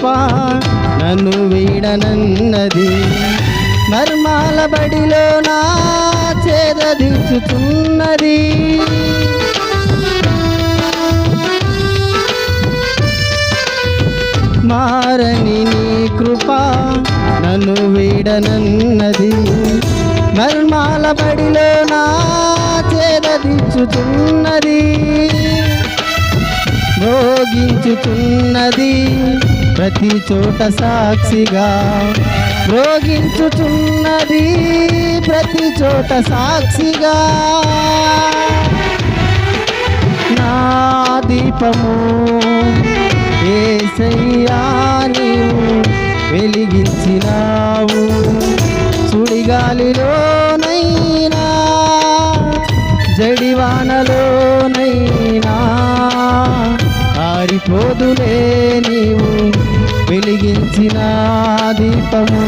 కృప నన్ను వీడనన్నది, మర్మాల బడిలో నా చేదీర్చుతున్నది. మారని నీ కృప నన్ను వీడనన్నది, మర్మాల బడిలో నా చేదీర్చుతున్నది. భోగించుచున్నది ప్రతి చోట సాక్షిగా, భోగించుచున్నది ప్రతి చోట సాక్షిగా. నా దీపము యేసయ్యా నీవు వెలిగించినావు, సుడిగాలిలోనైనా జడివానలోనైనా ఆరిపోదులే నీవు వెలిగించిన దీపము.